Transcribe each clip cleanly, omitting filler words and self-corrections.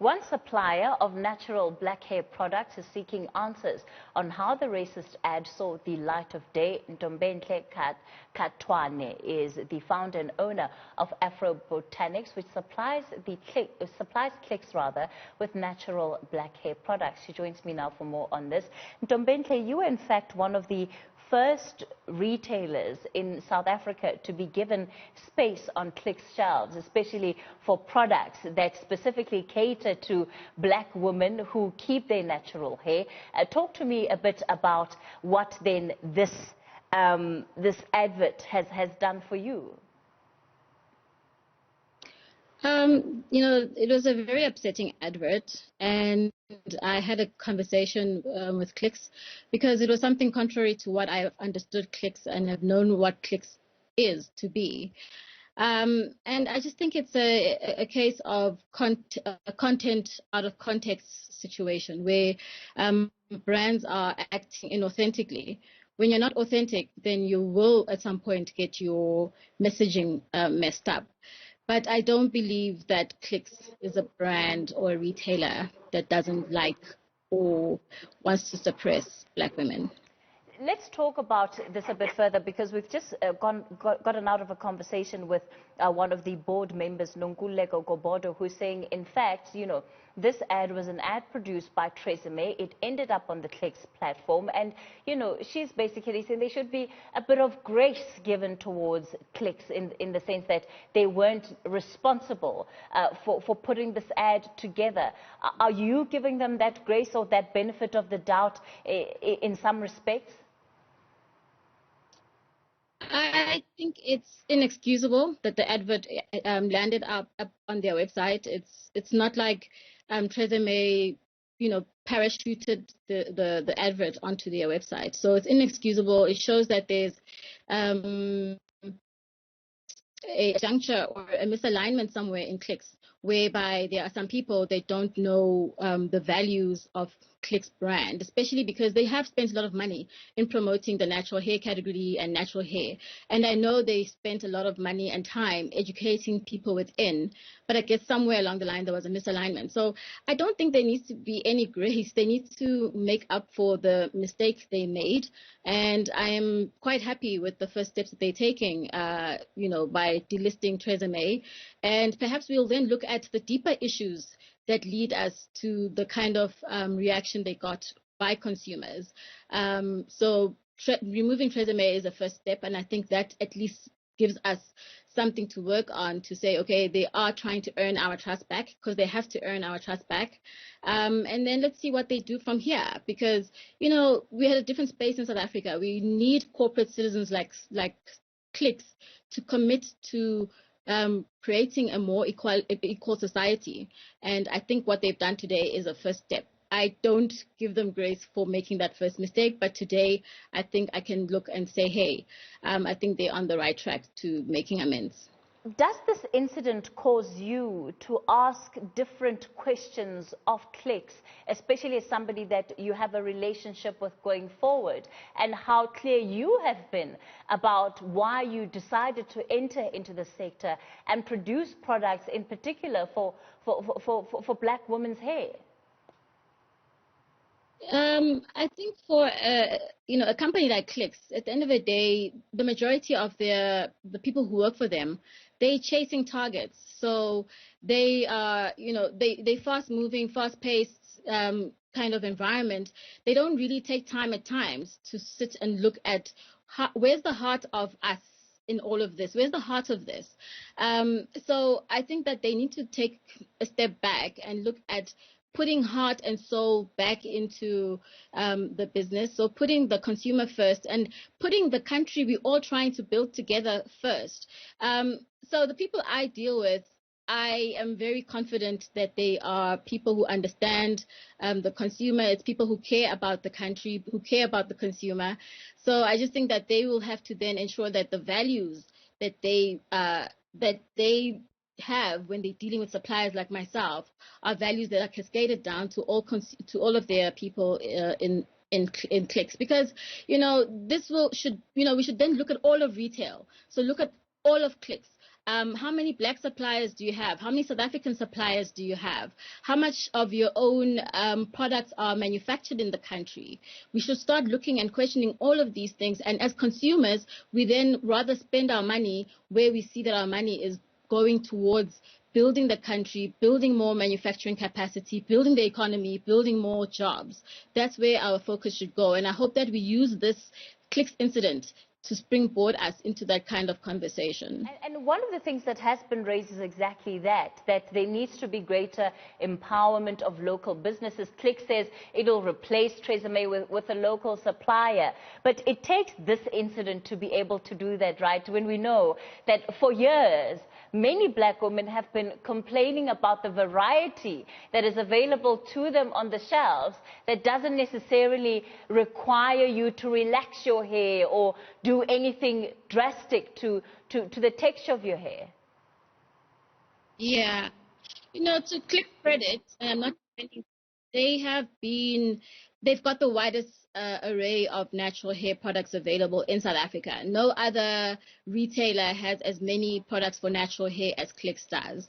One supplier of natural black hair products is seeking answers on how the racist ad saw the light of day. Ntombenhle Khatwane is the founder and owner of Afro Botanics, which supplies clicks with natural black hair products. She joins me now for more on this. Ntombenhle, you were in fact one of the first retailers in South Africa to be given space on Clicks shelves, especially for products that specifically cater to black women who keep their natural hair. Talk to me a bit about what then this advert has done for you. It was a very upsetting advert, and I had a conversation with Clicks because it was something contrary to what I understood Clicks and have known what Clicks is to be. And I just think it's a case of content out of context situation where brands are acting inauthentically. When you're not authentic, then you will at some point get your messaging messed up. But I don't believe that Clicks is a brand or a retailer that doesn't like or wants to suppress black women. Let's talk about this a bit further, because we've just gotten out of a conversation with one of the board members, Ntombenhle Khatwane, who's saying, in fact, this ad was an ad produced by May. It ended up on the Clicks platform, and she's basically saying there should be a bit of grace given towards Clicks in the sense that they weren't responsible for putting this ad together. Are you giving them that grace or that benefit of the doubt in some respects? I think it's inexcusable that the advert landed up on their website. It's not like May, parachuted the advert onto their website. So it's inexcusable. It shows that there's a juncture or a misalignment somewhere in Clicks, whereby there are some people that don't know the values of Clicks brand, especially because they have spent a lot of money in promoting the natural hair category and natural hair. And I know they spent a lot of money and time educating people within, but I guess somewhere along the line there was a misalignment. So I don't think there needs to be any grace. They need to make up for the mistakes they made. And I am quite happy with the first steps that they're taking, by delisting May. And perhaps we'll then look at the deeper issues that lead us to the kind of reaction they got by consumers. So removing May is a first step, and I think that at least gives us something to work on to say, okay, they are trying to earn our trust back, because they have to earn our trust back. And then let's see what they do from here, because, we had a different space in South Africa. We need corporate citizens like Clicks to commit to creating a more equal society. And I think what they've done today is a first step. I don't give them grace for making that first mistake, but today I think I can look and say, hey, I think they're on the right track to making amends. Does this incident cause you to ask different questions of Clicks, especially as somebody that you have a relationship with going forward, and how clear you have been about why you decided to enter into the sector and produce products in particular for black women's hair? I think for a company like Clicks, at the end of the day, the majority of the people who work for them, they're chasing targets. So they are, they fast-moving, fast-paced kind of environment. They don't really take time at times to sit and look at where's the heart of us in all of this? Where's the heart of this? So I think that they need to take a step back and look at putting heart and soul back into the business. So putting the consumer first and putting the country we're all trying to build together first. So the people I deal with, I am very confident that they are people who understand the consumer. It's people who care about the country, who care about the consumer. So I just think that they will have to then ensure that the values that they have when they're dealing with suppliers like myself are values that are cascaded down to all of their people in Clicks, because we should then look at all of retail. So look at all of Clicks. how many black suppliers do you have? How many South African suppliers do you have? How much of your own products are manufactured in the country? We should start looking and questioning all of these things. And as consumers, we then rather spend our money where we see that our money is going towards building the country, building more manufacturing capacity, building the economy, building more jobs. That's where our focus should go. And I hope that we use this Clicks incident to springboard us into that kind of conversation. And one of the things that has been raised is exactly that there needs to be greater empowerment of local businesses. Click says it'll replace Tresemme with a local supplier. But it takes this incident to be able to do that, right? When we know that for years, many black women have been complaining about the variety that is available to them on the shelves that doesn't necessarily require you to relax your hair or do anything drastic to the texture of your hair. Yeah. To Click credit, and I'm not defending, they've got the widest array of natural hair products available in South Africa. No other retailer has as many products for natural hair as Clicks does.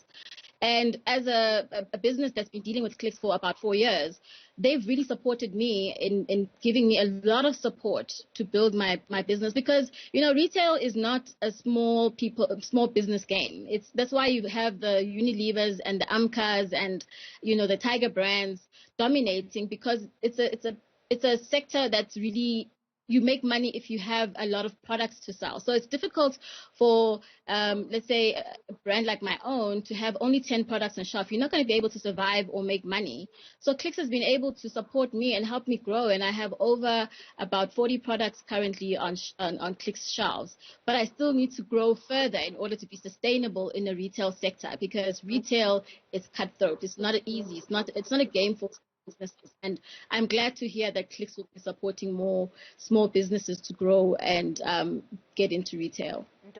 And as a business that's been dealing with Clicks for about 4 years, they've really supported me in giving me a lot of support to build my business, because, retail is not a small business game. That's why you have the Unilevers and the Amcas and, the Tiger brands dominating, because it's a sector that's really, you make money if you have a lot of products to sell. So it's difficult for, let's say, a brand like my own to have only 10 products on shelf. You're not going to be able to survive or make money. So Clicks has been able to support me and help me grow, and I have over about 40 products currently on Clicks shelves. But I still need to grow further in order to be sustainable in the retail sector, because retail is cutthroat. It's not easy. It's not a game for businesses. And I'm glad to hear that Clicks will be supporting more small businesses to grow and get into retail.